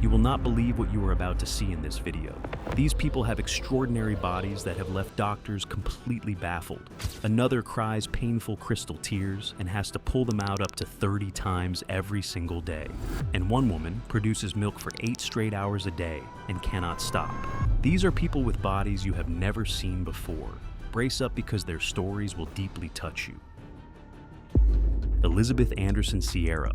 You will not believe what you are about to see in this video. These people have extraordinary bodies that have left doctors completely baffled. Another cries painful crystal tears and has to pull them out up to 30 times every single day. And one woman produces milk for 8 straight hours a day and cannot stop. These are people with bodies you have never seen before. Brace up because their stories will deeply touch you. Elizabeth Anderson Sierra.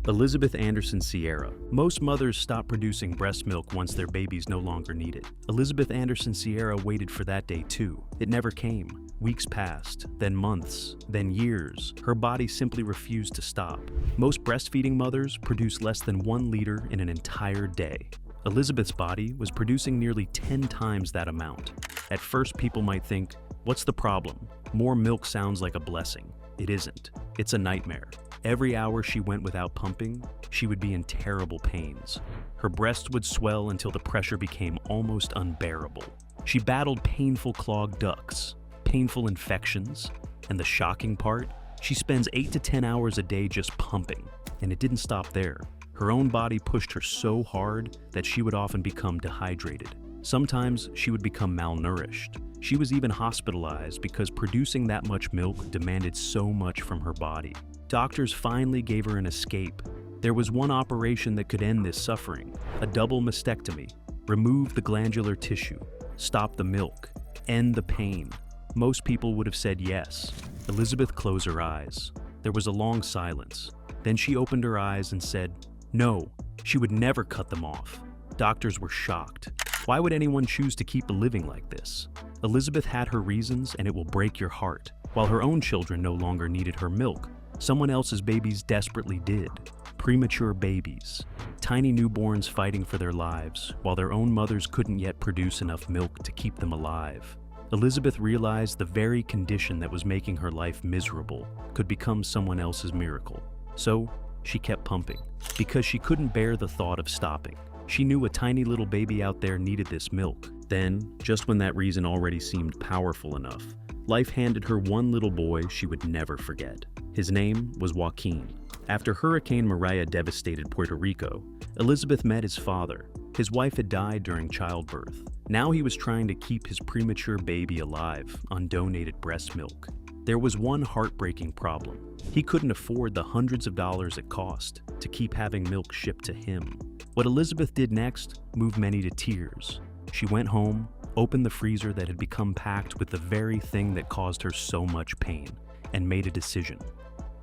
Elizabeth Anderson Sierra. Most mothers stop producing breast milk once their babies no longer need it. Elizabeth Anderson Sierra waited for that day too. It never came. Weeks passed, then months, then years. Her body simply refused to stop. Most breastfeeding mothers produce less than 1 liter in an entire day. Elizabeth's body was producing nearly 10 times that amount. At first, people might think, what's the problem? More milk sounds like a blessing. It isn't. It's a nightmare. Every hour she went without pumping, she would be in terrible pains. Her breasts would swell until the pressure became almost unbearable. She battled painful clogged ducts, painful infections, and the shocking part, she spends 8 to 10 hours a day just pumping. And it didn't stop there. Her own body pushed her so hard that she would often become dehydrated. Sometimes she would become malnourished. She was even hospitalized because producing that much milk demanded so much from her body. Doctors finally gave her an escape. There was one operation that could end this suffering: a double mastectomy. Remove the glandular tissue, stop the milk, end the pain. Most people would have said yes. Elizabeth closed her eyes. There was a long silence. Then she opened her eyes and said, no, she would never cut them off. Doctors were shocked. Why would anyone choose to keep living like this? Elizabeth had her reasons, and it will break your heart. While her own children no longer needed her milk, someone else's babies desperately did. Premature babies. Tiny newborns fighting for their lives, while their own mothers couldn't yet produce enough milk to keep them alive. Elizabeth realized the very condition that was making her life miserable could become someone else's miracle. So, she kept pumping, because she couldn't bear the thought of stopping. She knew a tiny little baby out there needed this milk. Then, just when that reason already seemed powerful enough, life handed her one little boy she would never forget. His name was Joaquin. After Hurricane Maria devastated Puerto Rico, Elizabeth met his father. His wife had died during childbirth. Now he was trying to keep his premature baby alive on donated breast milk. There was one heartbreaking problem. He couldn't afford the hundreds of dollars it cost to keep having milk shipped to him. What Elizabeth did next moved many to tears. She went home, opened the freezer that had become packed with the very thing that caused her so much pain, and made a decision.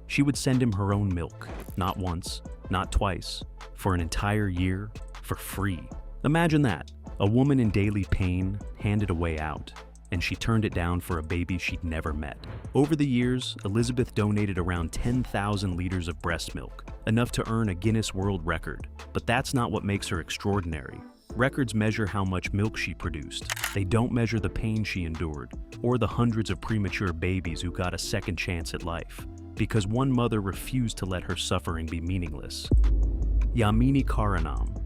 She would send him her own milk, not once, not twice, for an entire year, for free. Imagine that, a woman in daily pain handed a way out, and she turned it down for a baby she'd never met. Over the years, Elizabeth donated around 10,000 liters of breast milk, enough to earn a Guinness World Record. But that's not what makes her extraordinary. Records measure how much milk she produced. They don't measure the pain she endured, or the hundreds of premature babies who got a second chance at life, because one mother refused to let her suffering be meaningless. Yamini Karanam.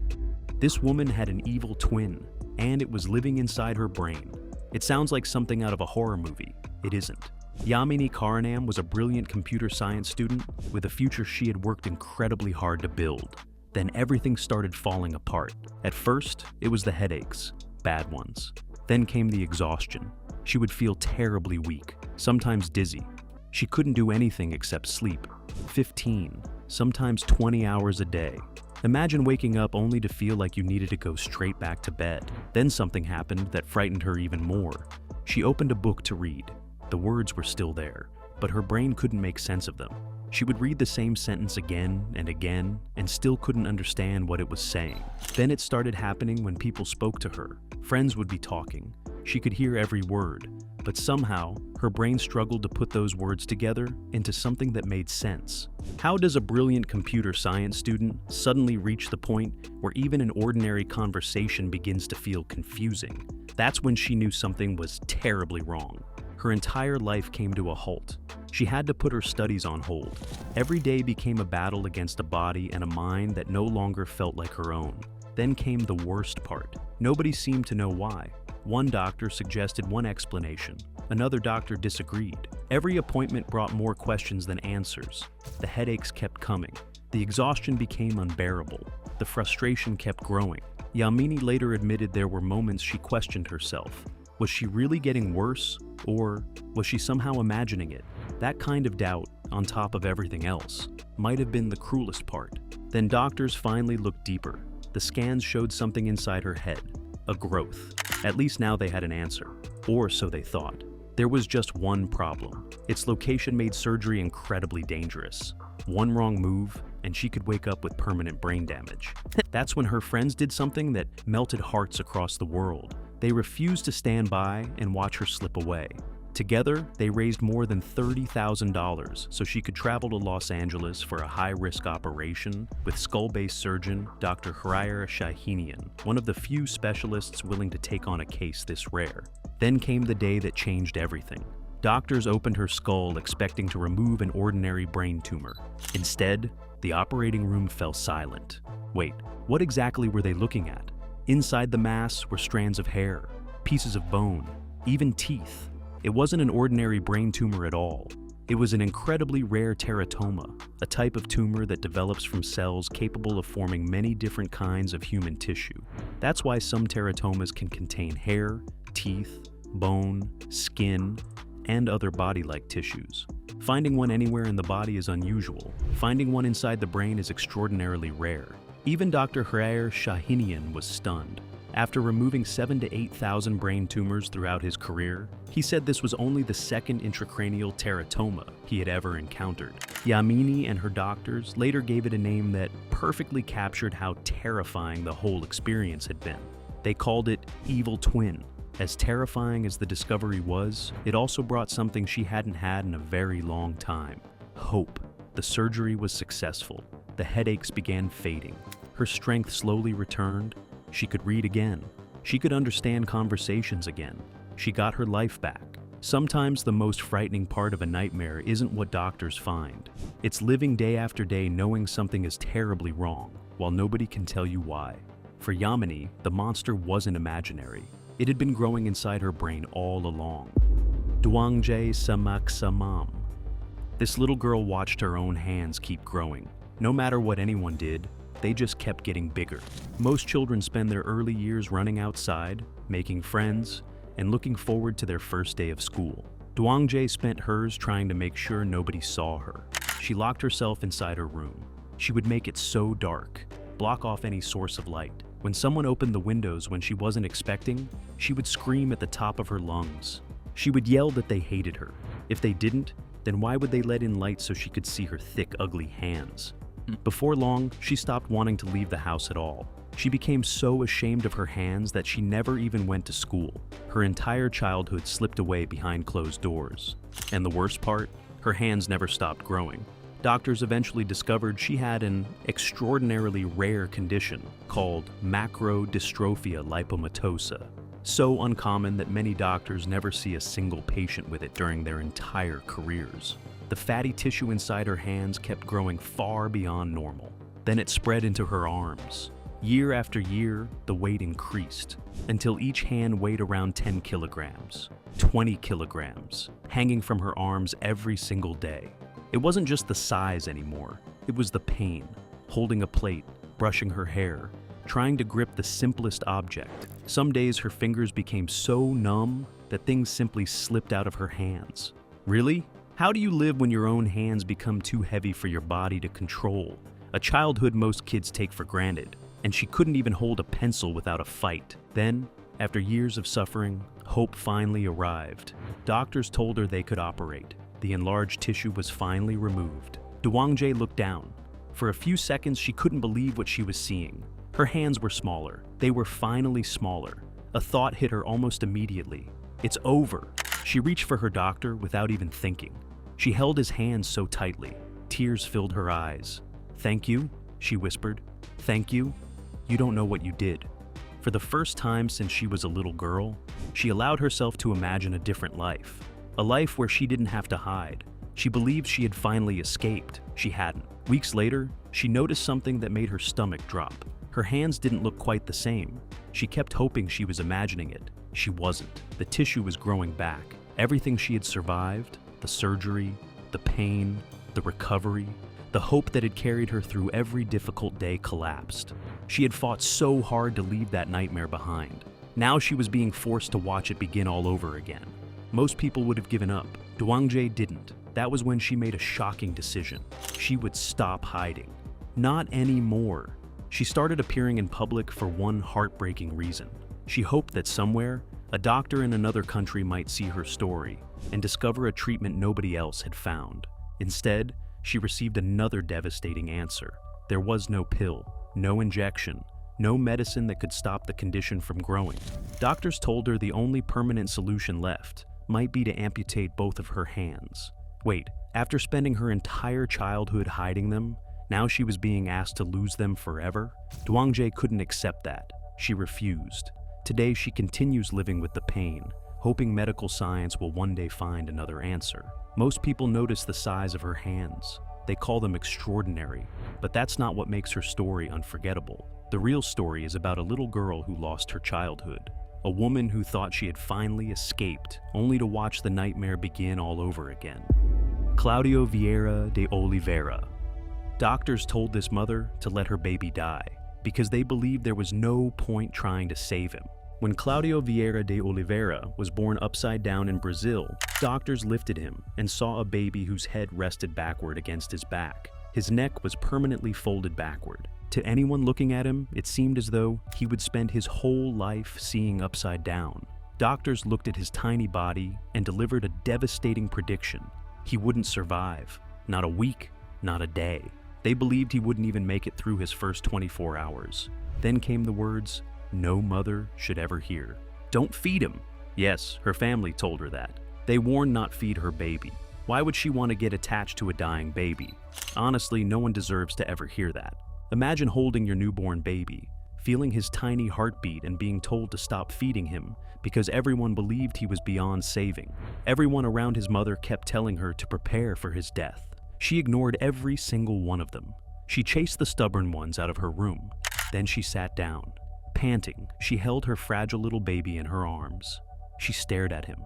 This woman had an evil twin, and it was living inside her brain. It sounds like something out of a horror movie. It isn't. Yamini Karanam was a brilliant computer science student with a future she had worked incredibly hard to build. Then everything started falling apart. At first, it was the headaches, bad ones. Then came the exhaustion. She would feel terribly weak, sometimes dizzy. She couldn't do anything except sleep. 15, sometimes 20 hours a day. Imagine waking up only to feel like you needed to go straight back to bed. Then something happened that frightened her even more. She opened a book to read. The words were still there, but her brain couldn't make sense of them. She would read the same sentence again and still couldn't understand what it was saying. Then it started happening when people spoke to her. Friends would be talking. She could hear every word, but somehow her brain struggled to put those words together into something that made sense. How does a brilliant computer science student suddenly reach the point where even an ordinary conversation begins to feel confusing? That's when she knew something was terribly wrong. Her entire life came to a halt. She had to put her studies on hold. Every day became a battle against a body and a mind that no longer felt like her own. Then came the worst part. Nobody seemed to know why. One doctor suggested one explanation. Another doctor disagreed. Every appointment brought more questions than answers. The headaches kept coming. The exhaustion became unbearable. The frustration kept growing. Yamini later admitted there were moments she questioned herself. Was she really getting worse, or was she somehow imagining it? That kind of doubt, on top of everything else, might have been the cruelest part. Then doctors finally looked deeper. The scans showed something inside her head, a growth. At least now they had an answer, or so they thought. There was just one problem. Its location made surgery incredibly dangerous. One wrong move, and she could wake up with permanent brain damage. That's when her friends did something that melted hearts across the world. They refused to stand by and watch her slip away. Together, they raised more than $30,000 so she could travel to Los Angeles for a high-risk operation with skull-based surgeon Dr. Hryar Shahinian, one of the few specialists willing to take on a case this rare. Then came the day that changed everything. Doctors opened her skull expecting to remove an ordinary brain tumor. Instead, the operating room fell silent. Wait, what exactly were they looking at? Inside the mass were strands of hair, pieces of bone, even teeth. It wasn't an ordinary brain tumor at all. It was an incredibly rare teratoma, a type of tumor that develops from cells capable of forming many different kinds of human tissue. That's why some teratomas can contain hair, teeth, bone, skin, and other body-like tissues. Finding one anywhere in the body is unusual. Finding one inside the brain is extraordinarily rare. Even Dr. Hryar Shahinian was stunned. After removing 7,000 to 8,000 brain tumors throughout his career, he said this was only the second intracranial teratoma he had ever encountered. Yamini and her doctors later gave it a name that perfectly captured how terrifying the whole experience had been. They called it Evil Twin. As terrifying as the discovery was, it also brought something she hadn't had in a very long time: hope. The surgery was successful. The headaches began fading. Her strength slowly returned. She could read again. She could understand conversations again. She got her life back. Sometimes the most frightening part of a nightmare isn't what doctors find. It's living day after day knowing something is terribly wrong, while nobody can tell you why. For Yamini, the monster wasn't imaginary. It had been growing inside her brain all along. Duangje Samak Samam. This little girl watched her own hands keep growing. No matter what anyone did, they just kept getting bigger. Most children spend their early years running outside, making friends, and looking forward to their first day of school. Duangje spent hers trying to make sure nobody saw her. She locked herself inside her room. She would make it so dark, block off any source of light. When someone opened the windows when she wasn't expecting, she would scream at the top of her lungs. She would yell that they hated her. If they didn't, then why would they let in light so she could see her thick, ugly hands? Before long, she stopped wanting to leave the house at all. She became so ashamed of her hands that she never even went to school. Her entire childhood slipped away behind closed doors. And the worst part? Her hands never stopped growing. Doctors eventually discovered she had an extraordinarily rare condition called macrodystrophia lipomatosa. So uncommon that many doctors never see a single patient with it during their entire careers. The fatty tissue inside her hands kept growing far beyond normal. Then it spread into her arms. Year after year, the weight increased, until each hand weighed around 10 kilograms, 20 kilograms, hanging from her arms every single day. It wasn't just the size anymore, it was the pain. Holding a plate, brushing her hair, trying to grip the simplest object. Some days her fingers became so numb that things simply slipped out of her hands. Really? How do you live when your own hands become too heavy for your body to control? A childhood most kids take for granted, and she couldn't even hold a pencil without a fight. Then, after years of suffering, hope finally arrived. Doctors told her they could operate. The enlarged tissue was finally removed. Duangje looked down. For a few seconds, she couldn't believe what she was seeing. Her hands were smaller. They were finally smaller. A thought hit her almost immediately. It's over. She reached for her doctor without even thinking. She held his hand so tightly. Tears filled her eyes. "Thank you," she whispered. "Thank you. You don't know what you did." For the first time since she was a little girl, she allowed herself to imagine a different life. A life where she didn't have to hide. She believed she had finally escaped. She hadn't. Weeks later, she noticed something that made her stomach drop. Her hands didn't look quite the same. She kept hoping she was imagining it. She wasn't. The tissue was growing back. Everything she had survived, the surgery, the pain, the recovery, The hope that had carried her through every difficult day collapsed. She had fought so hard to leave that nightmare behind. Now she was being forced to watch it begin all over again. Most people would have given up. Dwangjae didn't. That was when she made a shocking decision. She would stop hiding. Not anymore. She started appearing in public for one heartbreaking reason. She hoped that somewhere, a doctor in another country might see her story and discover a treatment nobody else had found. Instead, she received another devastating answer. There was no pill, no injection, no medicine that could stop the condition from growing. Doctors told her the only permanent solution left might be to amputate both of her hands. Wait, after spending her entire childhood hiding them, now she was being asked to lose them forever? Dwangjae couldn't accept that. She refused. Today she continues living with the pain, hoping medical science will one day find another answer. Most people notice the size of her hands. They call them extraordinary, but that's not what makes her story unforgettable. The real story is about a little girl who lost her childhood, a woman who thought she had finally escaped, only to watch the nightmare begin all over again. Claudio Vieira de Oliveira. Doctors told this mother to let her baby die because they believed there was no point trying to save him. When Claudio Vieira de Oliveira was born upside down in Brazil, doctors lifted him and saw a baby whose head rested backward against his back. His neck was permanently folded backward. To anyone looking at him, it seemed as though he would spend his whole life seeing upside down. Doctors looked at his tiny body and delivered a devastating prediction. He wouldn't survive. Not a week, not a day. They believed he wouldn't even make it through his first 24 hours. Then came the words no mother should ever hear. Don't feed him. Yes, her family told her that. They warned not feed her baby. Why would she want to get attached to a dying baby? Honestly, no one deserves to ever hear that. Imagine holding your newborn baby, feeling his tiny heartbeat and being told to stop feeding him because everyone believed he was beyond saving. Everyone around his mother kept telling her to prepare for his death. She ignored every single one of them. She chased the stubborn ones out of her room. Then she sat down. Panting, she held her fragile little baby in her arms. She stared at him.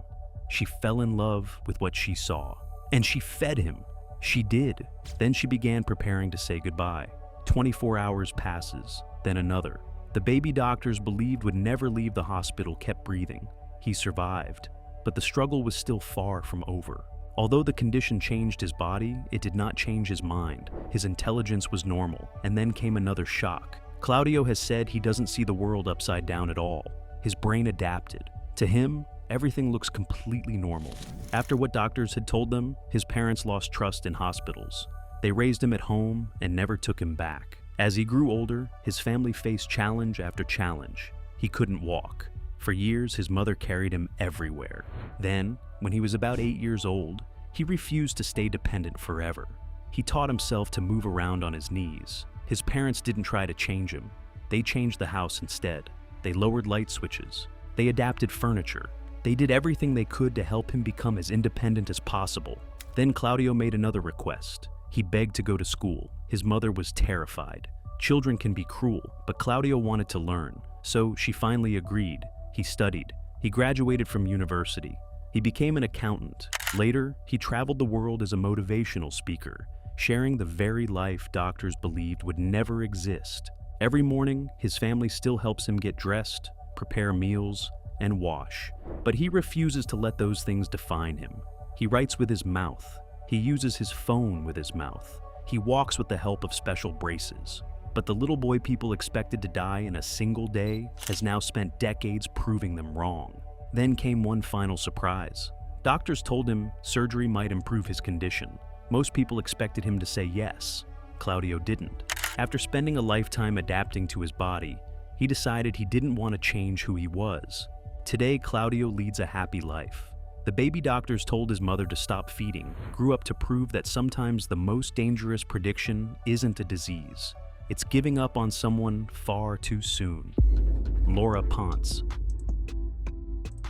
She fell in love with what she saw. And she fed him. She did. Then she began preparing to say goodbye. 24 hours passes, then another. The baby doctors believed would never leave the hospital kept breathing. He survived, but the struggle was still far from over. Although the condition changed his body, it did not change his mind. His intelligence was normal, and then came another shock. Claudio has said he doesn't see the world upside down at all. His brain adapted. To him, everything looks completely normal. After what doctors had told them, his parents lost trust in hospitals. They raised him at home and never took him back. As he grew older, his family faced challenge after challenge. He couldn't walk. For years, his mother carried him everywhere. Then, when he was about 8 years old, he refused to stay dependent forever. He taught himself to move around on his knees. His parents didn't try to change him. They changed the house instead. They lowered light switches. They adapted furniture. They did everything they could to help him become as independent as possible. Then Claudio made another request. He begged to go to school. His mother was terrified. Children can be cruel, but Claudio wanted to learn, so she finally agreed. He studied. He graduated from university. He became an accountant. Later, he traveled the world as a motivational speaker, sharing the very life doctors believed would never exist. Every morning, his family still helps him get dressed, prepare meals, and wash. But he refuses to let those things define him. He writes with his mouth. He uses his phone with his mouth. He walks with the help of special braces. But the little boy people expected to die in a single day has now spent decades proving them wrong. Then came one final surprise. Doctors told him surgery might improve his condition. Most people expected him to say yes. Claudio didn't. After spending a lifetime adapting to his body, he decided he didn't want to change who he was. Today, Claudio leads a happy life. The baby doctors told his mother to stop feeding, grew up to prove that sometimes the most dangerous prediction isn't a disease. It's giving up on someone far too soon. Laura Ponce.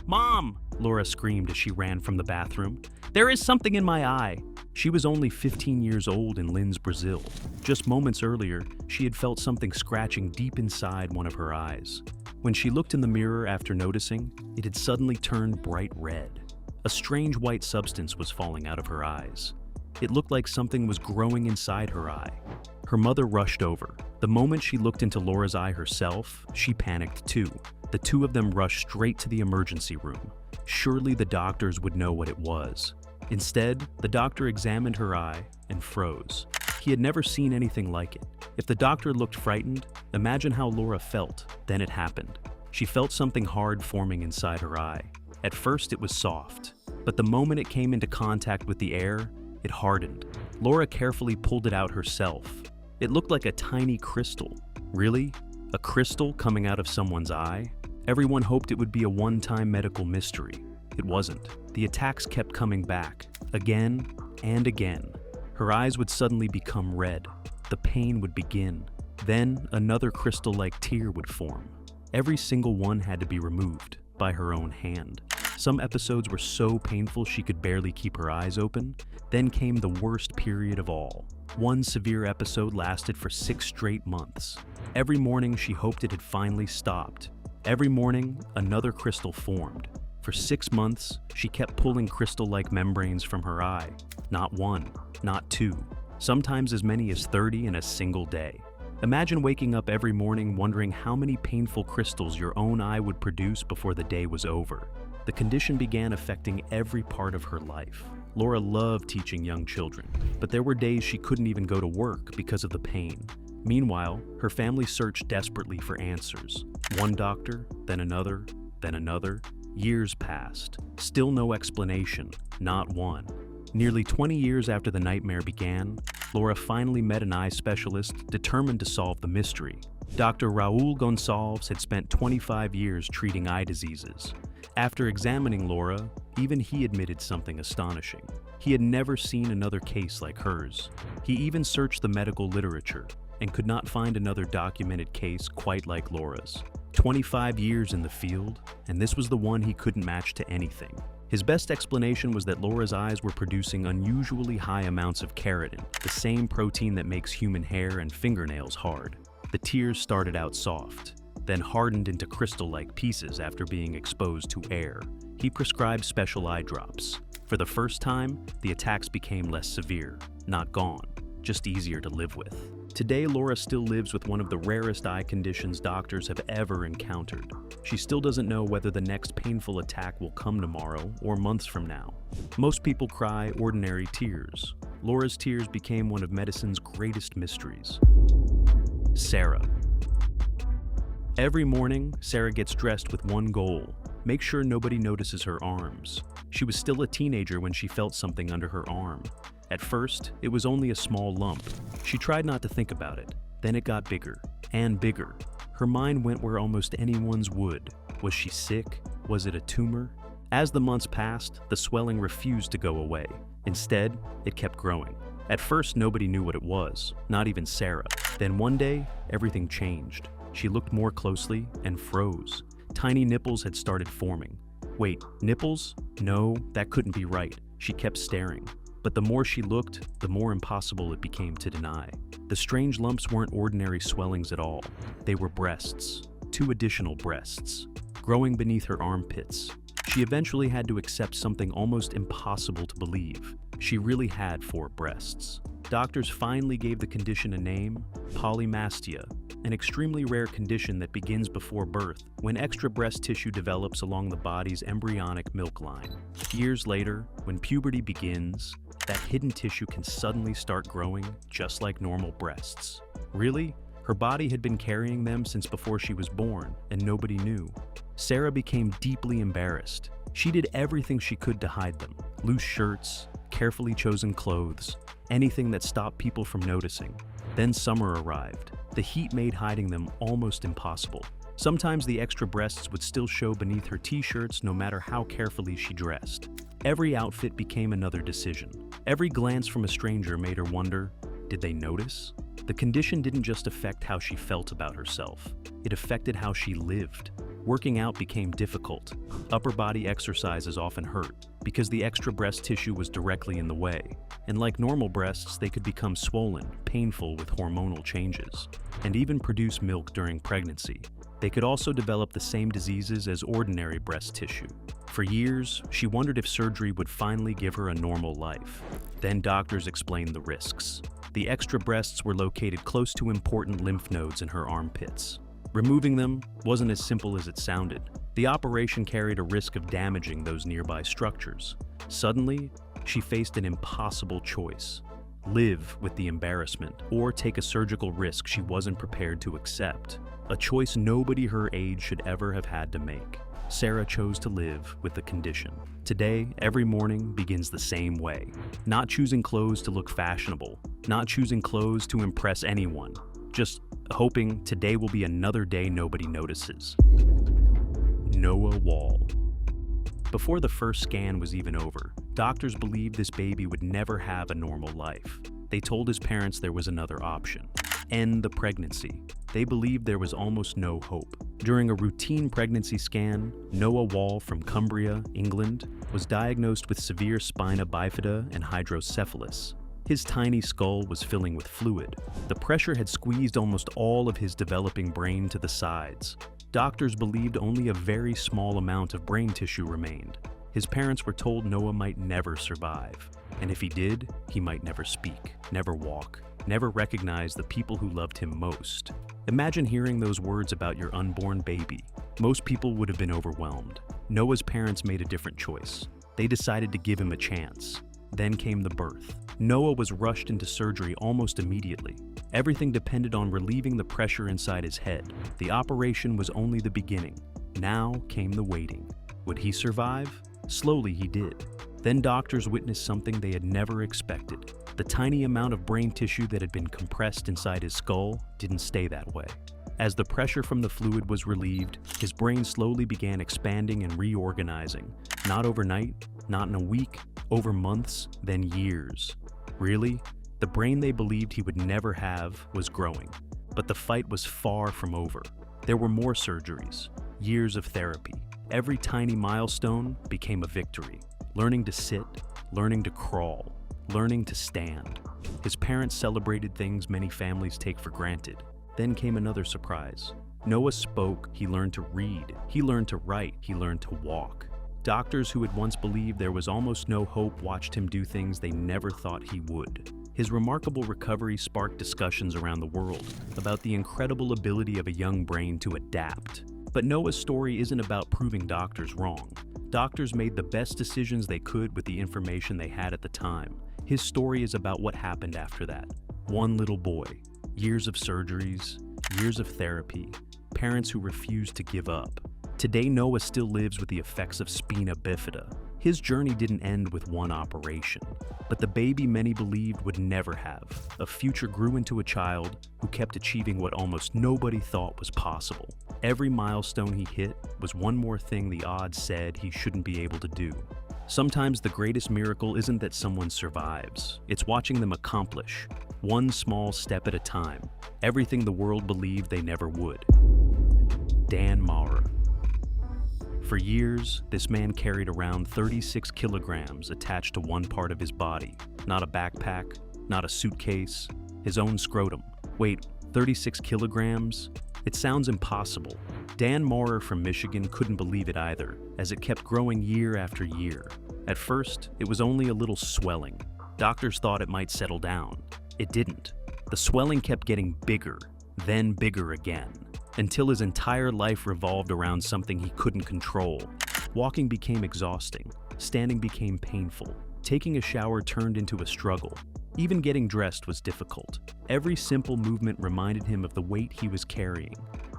"Mom!" Laura screamed as she ran from the bathroom. "There is something in my eye." She was only 15 years old in Linz, Brazil. Just moments earlier, she had felt something scratching deep inside one of her eyes. When she looked in the mirror after noticing, it had suddenly turned bright red. A strange white substance was falling out of her eyes. It looked like something was growing inside her eye. Her mother rushed over. The moment she looked into Laura's eye herself, she panicked too. The two of them rushed straight to the emergency room. Surely the doctors would know what it was. Instead, the doctor examined her eye and froze. He had never seen anything like it. If the doctor looked frightened, imagine how Laura felt. Then it happened. She felt something hard forming inside her eye. At first, it was soft, but the moment it came into contact with the air, it hardened. Laura carefully pulled it out herself. It looked like a tiny crystal. Really? A crystal coming out of someone's eye? Everyone hoped it would be a one-time medical mystery. It wasn't. The attacks kept coming back, again and again. Her eyes would suddenly become red. The pain would begin. Then another crystal-like tear would form. Every single one had to be removed by her own hand. Some episodes were so painful she could barely keep her eyes open. Then came the worst period of all. One severe episode lasted for 6 straight months. Every morning she hoped it had finally stopped. Every morning, another crystal formed. For 6 months, she kept pulling crystal-like membranes from her eye. Not one, not two, sometimes as many as 30 in a single day. Imagine waking up every morning wondering how many painful crystals your own eye would produce before the day was over. The condition began affecting every part of her life. Laura loved teaching young children, but there were days she couldn't even go to work because of the pain. Meanwhile, her family searched desperately for answers. One doctor, then another, then another. Years passed. Still no explanation, not one. Nearly 20 years after the nightmare began, Laura finally met an eye specialist determined to solve the mystery. Dr. Raul Gonçalves had spent 25 years treating eye diseases. After examining Laura, even he admitted something astonishing. He had never seen another case like hers. He even searched the medical literature and could not find another documented case quite like Laura's. 25 years in the field, and this was the one he couldn't match to anything. His best explanation was that Laura's eyes were producing unusually high amounts of keratin, the same protein that makes human hair and fingernails hard. The tears started out soft, then hardened into crystal-like pieces after being exposed to air. He prescribed special eye drops. For the first time, the attacks became less severe, not gone, just easier to live with. Today, Laura still lives with one of the rarest eye conditions doctors have ever encountered. She still doesn't know whether the next painful attack will come tomorrow or months from now. Most people cry ordinary tears. Laura's tears became one of medicine's greatest mysteries. Sarah. Every morning, Sarah gets dressed with one goal: make sure nobody notices her arms. She was still a teenager when she felt something under her arm. At first, it was only a small lump. She tried not to think about it. Then it got bigger and bigger. Her mind went where almost anyone's would. Was she sick? Was it a tumor? As the months passed, the swelling refused to go away. Instead, it kept growing. At first, nobody knew what it was, not even Sarah. Then one day, everything changed. She looked more closely and froze. Tiny nipples had started forming. Wait, nipples? No, that couldn't be right. She kept staring. But the more she looked, the more impossible it became to deny. The strange lumps weren't ordinary swellings at all. They were breasts, 2 additional breasts, growing beneath her armpits. She eventually had to accept something almost impossible to believe. She really had 4 breasts. Doctors finally gave the condition a name: polymastia, an extremely rare condition that begins before birth, when extra breast tissue develops along the body's embryonic milk line. Years later, when puberty begins, that hidden tissue can suddenly start growing just like normal breasts. Really? Her body had been carrying them since before she was born, and nobody knew. Sarah became deeply embarrassed. She did everything she could to hide them: loose shirts, carefully chosen clothes, anything that stopped people from noticing. Then summer arrived. The heat made hiding them almost impossible. Sometimes the extra breasts would still show beneath her t-shirts no matter how carefully she dressed. Every outfit became another decision. Every glance from a stranger made her wonder, did they notice? The condition didn't just affect how she felt about herself. It affected how she lived. Working out became difficult. Upper body exercises often hurt because the extra breast tissue was directly in the way. And like normal breasts, they could become swollen, painful with hormonal changes, and even produce milk during pregnancy. They could also develop the same diseases as ordinary breast tissue. For years, she wondered if surgery would finally give her a normal life. Then doctors explained the risks. The extra breasts were located close to important lymph nodes in her armpits. Removing them wasn't as simple as it sounded. The operation carried a risk of damaging those nearby structures. Suddenly, she faced an impossible choice: live with the embarrassment or take a surgical risk she wasn't prepared to accept. A choice nobody her age should ever have had to make. Sarah chose to live with the condition. Today, every morning begins the same way. Not choosing clothes to look fashionable, not choosing clothes to impress anyone, just hoping today will be another day nobody notices. Noah Wall. Before the first scan was even over, doctors believed this baby would never have a normal life. They told his parents there was another option: end the pregnancy. They believed there was almost no hope. During a routine pregnancy scan, Noah Wall from Cumbria, England, was diagnosed with severe spina bifida and hydrocephalus. His tiny skull was filling with fluid. The pressure had squeezed almost all of his developing brain to the sides. Doctors believed only a very small amount of brain tissue remained. His parents were told Noah might never survive, and if he did, he might never speak, never walk, never recognize the people who loved him most. Imagine hearing those words about your unborn baby. Most people would have been overwhelmed. Noah's parents made a different choice. They decided to give him a chance. Then came the birth. Noah was rushed into surgery almost immediately. Everything depended on relieving the pressure inside his head. The operation was only the beginning. Now came the waiting. Would he survive? Slowly he did. Then doctors witnessed something they had never expected. The tiny amount of brain tissue that had been compressed inside his skull didn't stay that way. As the pressure from the fluid was relieved, his brain slowly began expanding and reorganizing. Not overnight, not in a week, over months, then years. Really, the brain they believed he would never have was growing. But the fight was far from over. There were more surgeries, years of therapy. Every tiny milestone became a victory. Learning to sit, learning to crawl, learning to stand. His parents celebrated things many families take for granted. Then came another surprise. Noah spoke, he learned to read, he learned to write, he learned to walk. Doctors who had once believed there was almost no hope watched him do things they never thought he would. His remarkable recovery sparked discussions around the world about the incredible ability of a young brain to adapt. But Noah's story isn't about proving doctors wrong. Doctors made the best decisions they could with the information they had at the time. His story is about what happened after that. One little boy, years of surgeries, years of therapy, parents who refused to give up. Today, Noah still lives with the effects of spina bifida. His journey didn't end with one operation, but the baby many believed would never have. A future grew into a child who kept achieving what almost nobody thought was possible. Every milestone he hit was one more thing the odds said he shouldn't be able to do. Sometimes the greatest miracle isn't that someone survives, it's watching them accomplish, one small step at a time, everything the world believed they never would. Dan Maurer. For years, this man carried around 36 kilograms attached to one part of his body. Not a backpack, not a suitcase, his own scrotum. Wait, 36 kilograms? It sounds impossible. Dan Maurer from Michigan couldn't believe it either, as it kept growing year after year. At first, it was only a little swelling. Doctors thought it might settle down. It didn't. The swelling kept getting bigger, then bigger again, until his entire life revolved around something he couldn't control. Walking became exhausting. Standing became painful. Taking a shower turned into a struggle. Even getting dressed was difficult. Every simple movement reminded him of the weight he was carrying.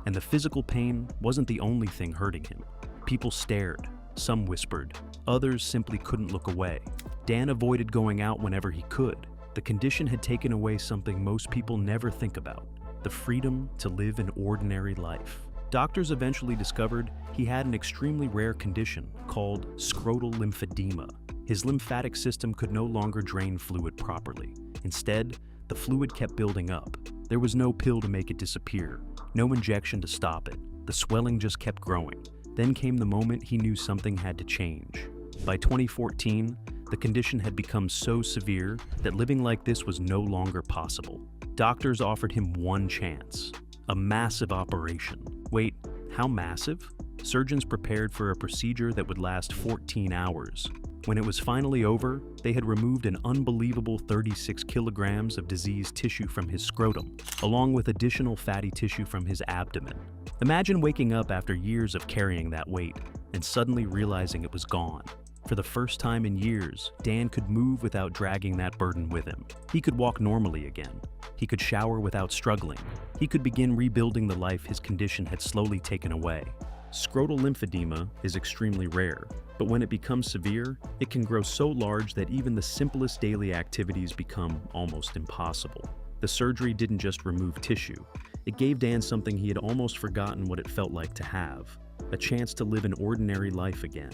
And the physical pain wasn't the only thing hurting him. People stared. Some whispered. Others simply couldn't look away. Dan avoided going out whenever he could. The condition had taken away something most people never think about: the freedom to live an ordinary life. Doctors eventually discovered he had an extremely rare condition called scrotal lymphedema. His lymphatic system could no longer drain fluid properly. Instead, the fluid kept building up. There was no pill to make it disappear, no injection to stop it. The swelling just kept growing. Then came the moment he knew something had to change. By 2014, the condition had become so severe that living like this was no longer possible. Doctors offered him one chance, a massive operation. Wait, how massive? Surgeons prepared for a procedure that would last 14 hours. When it was finally over, they had removed an unbelievable 36 kilograms of diseased tissue from his scrotum, along with additional fatty tissue from his abdomen. Imagine waking up after years of carrying that weight and suddenly realizing it was gone. For the first time in years, Dan could move without dragging that burden with him. He could walk normally again. He could shower without struggling. He could begin rebuilding the life his condition had slowly taken away. Scrotal lymphedema is extremely rare, but when it becomes severe, it can grow so large that even the simplest daily activities become almost impossible. The surgery didn't just remove tissue. It gave Dan something he had almost forgotten what it felt like to have, a chance to live an ordinary life again.